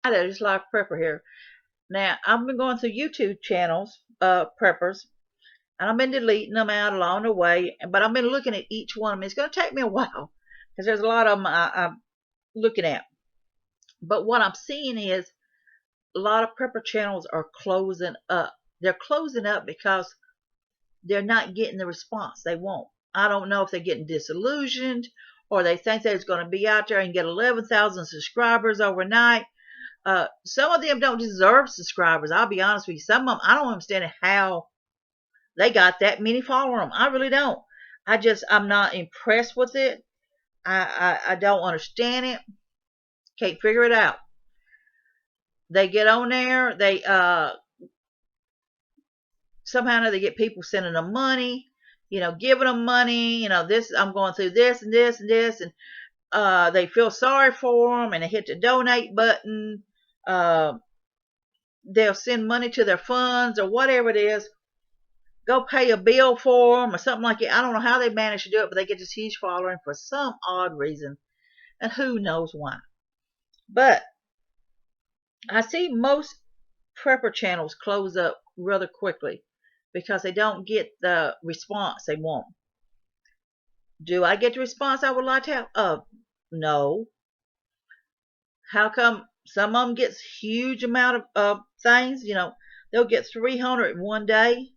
Hi there, just Live Prepper here. Now, I've been going through YouTube channels, preppers, and I've been deleting them out along the way, but I've been looking at each one of them. It's going to take me a while because there's a lot of them I'm looking at. But what I'm seeing is a lot of prepper channels are closing up. They're closing up because they're not getting the response they want. I don't know if they're getting disillusioned or they think they're going to be out there and get 11,000 subscribers overnight. Some of them don't deserve subscribers. I'll be honest with you. Some of them, I don't understand how they got that many followers. I really don't. I'm not impressed with it. I don't understand it. Can't figure it out. They get on there. They somehow they get people sending them money. Giving them money. This I'm going through this and this and this, and they feel sorry for them, and they hit the donate button. They'll send money to their funds or whatever it is. Go pay a bill for them or something like that. I don't know how they manage to do it, but they get this huge following for some odd reason, and who knows why. But I see most prepper channels close up rather quickly because they don't get the response they want. Do I get the response I would like to have? No. How come some of them gets huge amount of things? They'll get 300 in one day,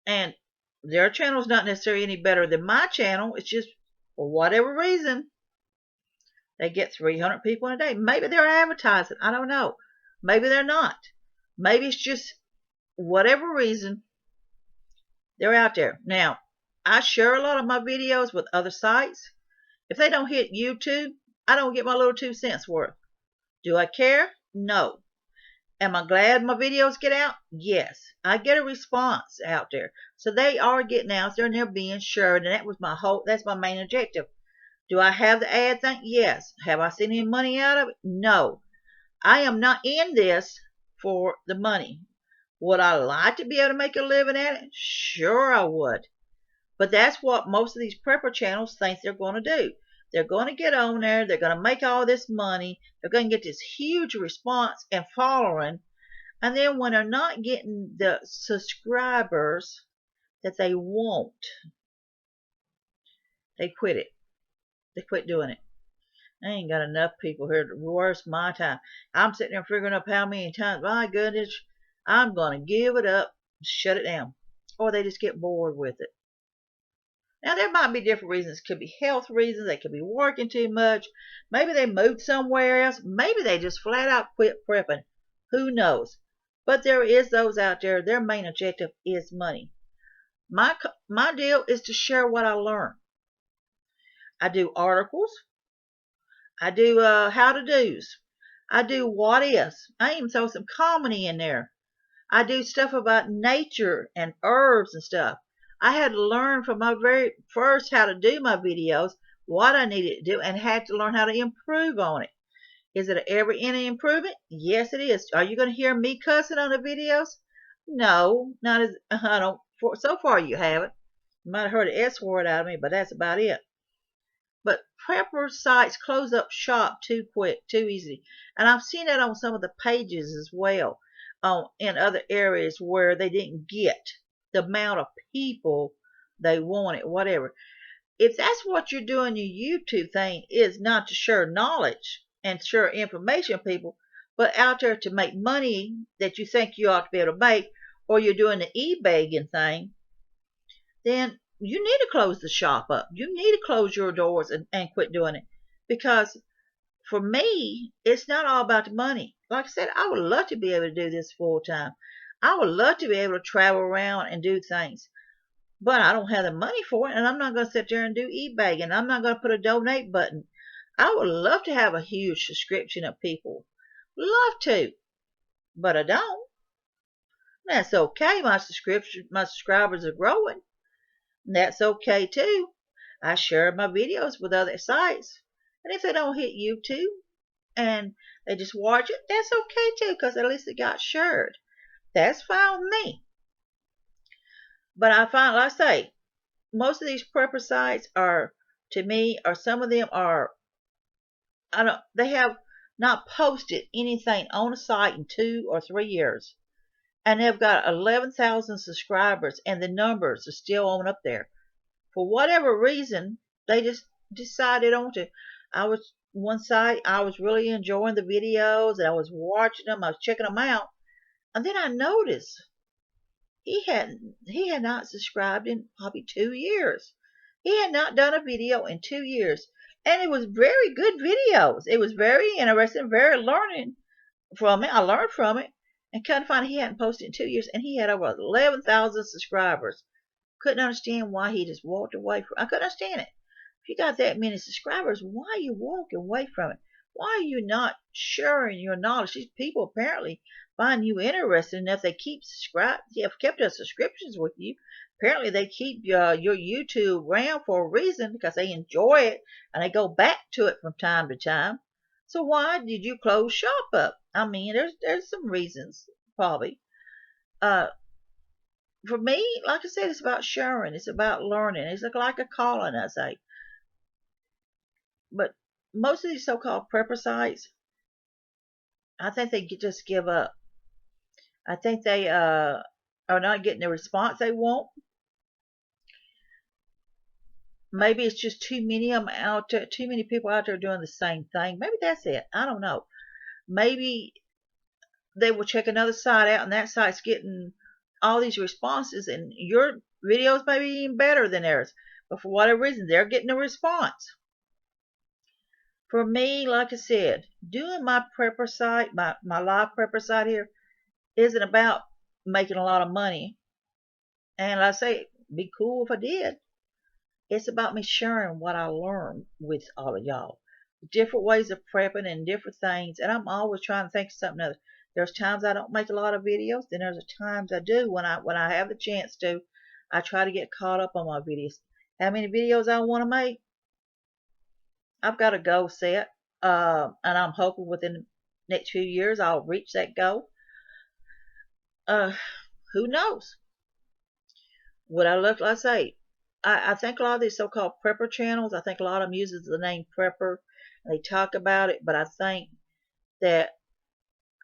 and their channel's not necessarily any better than my channel. It's just for whatever reason they get 300 people in a day. Maybe they're advertising. I don't know. Maybe they're not. Maybe it's just whatever reason they're out there. Now, I share a lot of my videos with other sites. If they don't hit YouTube, I don't get my little 2 cents worth. Do I care? No. Am I glad my videos get out? Yes. I get a response out there. So they are getting out there and they're being shared, and that's my main objective. Do I have the ad thing? Yes. Have I seen any money out of it? No. I am not in this for the money. Would I like to be able to make a living at it? Sure I would. But that's what most of these prepper channels think they're going to do. They're going to get on there. They're going to make all this money. They're going to get this huge response and following. And then when they're not getting the subscribers that they want, they quit it. They quit doing it. I ain't got enough people here to waste my time. I'm sitting there figuring up how many times, my goodness, I'm going to give it up, shut it down. Or they just get bored with it. Now, there might be different reasons. It could be health reasons. They could be working too much. Maybe they moved somewhere else. Maybe they just flat out quit prepping. Who knows? But there is those out there. Their main objective is money. My deal is to share what I learn. I do articles. I do how-to-dos. I do what ifs. I even throw some comedy in there. I do stuff about nature and herbs and stuff. I had to learn from my very first how to do my videos, what I needed to do, and had to learn how to improve on it. Is it ever any improvement? Yes, it is. Are you going to hear me cussing on the videos? No, not as I don't. So far, you haven't. You might have heard an S word out of me, but that's about it. But prepper sites close up shop too quick, too easy, and I've seen that on some of the pages as well, in other areas where they didn't get the amount of people they wanted, whatever. If that's what you're doing, your YouTube thing is not to share knowledge and share information with people, but out there to make money that you think you ought to be able to make, or you're doing the e-bagging thing, then you need to close the shop up. You need to close your doors and quit doing it. Because for me, it's not all about the money. Like I said, I would love to be able to do this full time. I would love to be able to travel around and do things. But I don't have the money for it, and I'm not going to sit there and do e-bagging. I'm not going to put a donate button. I would love to have a huge subscription of people. Love to. But I don't. That's okay. My subscribers are growing. That's okay too. I share my videos with other sites. And if they don't hit YouTube and they just watch it, that's okay too, because at least it got shared. That's fine with me. But I find, like I say, most of these prepper sites are, to me, or some of them are, they have not posted anything on a site in 2 or 3 years. And they've got 11,000 subscribers, and the numbers are still on up there. For whatever reason, they just decided on to. I was one site, I was really enjoying the videos, and I was watching them, I was checking them out, and then I noticed he had not subscribed in probably 2 years. He had not done a video in 2 years, and it was very good videos. It was very interesting, very learning from it. I learned from it, and couldn't find he hadn't posted in 2 years, and he had over 11,000 subscribers. Couldn't understand why he just walked away from. I couldn't understand it. If you got that many subscribers, why are you walking away from it? Why are you not sharing your knowledge? These people apparently find you interesting enough. They keep they have kept their subscriptions with you. Apparently, they keep your YouTube around for a reason because they enjoy it and they go back to it from time to time. So why did you close shop up? I mean, there's some reasons probably. For me, like I said, it's about sharing. It's about learning. It's like a calling, I say. But most of these so-called prepper sites, I think they just give up. I think they are not getting the response they want. Maybe it's just too many of them out there, too many people out there doing the same thing. Maybe that's it. I don't know. Maybe they will check another site out, and that site's getting all these responses, and your videos may be even better than theirs. But for whatever reason, they're getting a response. For me, like I said, doing my prepper site, my live prepper site here, isn't about making a lot of money. And like I say, it'd be cool if I did. It's about me sharing what I learned with all of y'all. Different ways of prepping and different things. And I'm always trying to think of something else. There's times I don't make a lot of videos. Then there's times I do when I have the chance to. I try to get caught up on my videos. How many videos I want to make? I've got a goal set. And I'm hoping within the next few years I'll reach that goal. Who knows? What I look like, I say, I think a lot of these so-called prepper channels, I think a lot of them uses the name prepper. They talk about it, but I think that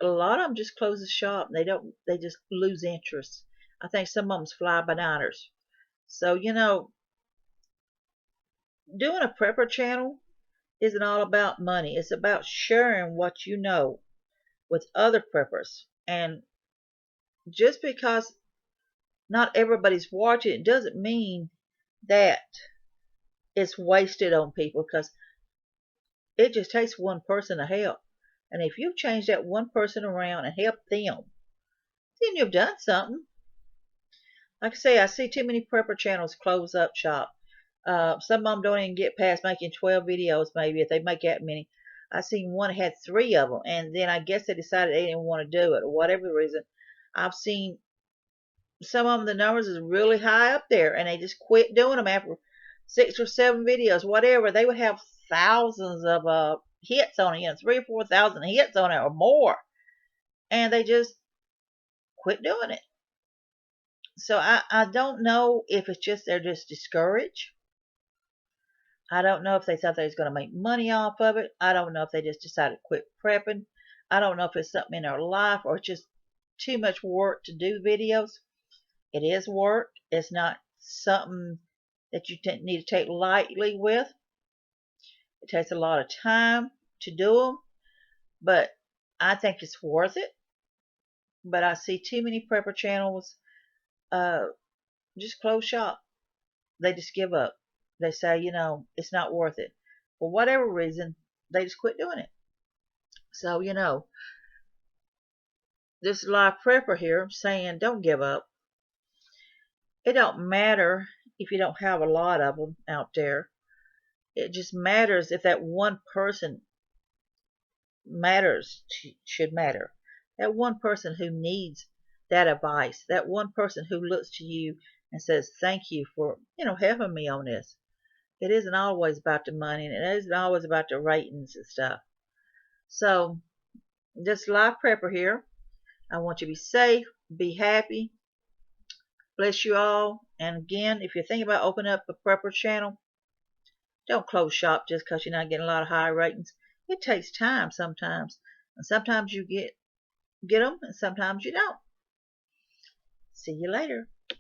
a lot of them just close the shop. They just lose interest. I think some of them's fly-by-nighters. So, doing a prepper channel isn't all about money. It's about sharing what you know with other preppers. And just because not everybody's watching it doesn't mean that it's wasted on people, because it just takes one person to help. And if you change that one person around and help them, then you've done something. Like I say, I see too many prepper channels close up shop. Some of them don't even get past making 12 videos, maybe, if they make that many. I seen one had 3 of them, and then I guess they decided they didn't want to do it, or whatever the reason. I've seen some of them, the numbers is really high up there, and they just quit doing them after 6 or 7 videos, whatever. They would have thousands of hits on it, 3 or 4,000 hits on it or more, and they just quit doing it. So I don't know if it's just they're just discouraged. I don't know if they thought they was going to make money off of it. I don't know if they just decided to quit prepping. I don't know if it's something in their life or it's just too much work to do videos. It is work. It's not something that you need to take lightly with. It takes a lot of time to do them, but I think it's worth it. But I see too many prepper channels just close shop. They just give up. They say, it's not worth it. For whatever reason, they just quit doing it. So, this live prepper here saying don't give up. It don't matter if you don't have a lot of them out there. It just matters if that one person should matter. That one person who needs that advice, that one person who looks to you and says thank you for helping me on this. It isn't always about the money, and it isn't always about the ratings and stuff. So, this live prepper here, I want you to be safe, be happy. Bless you all. And again, if you're thinking about opening up a prepper channel, don't close shop just because you're not getting a lot of high ratings. It takes time sometimes, and sometimes you get them, and sometimes you don't. See you later.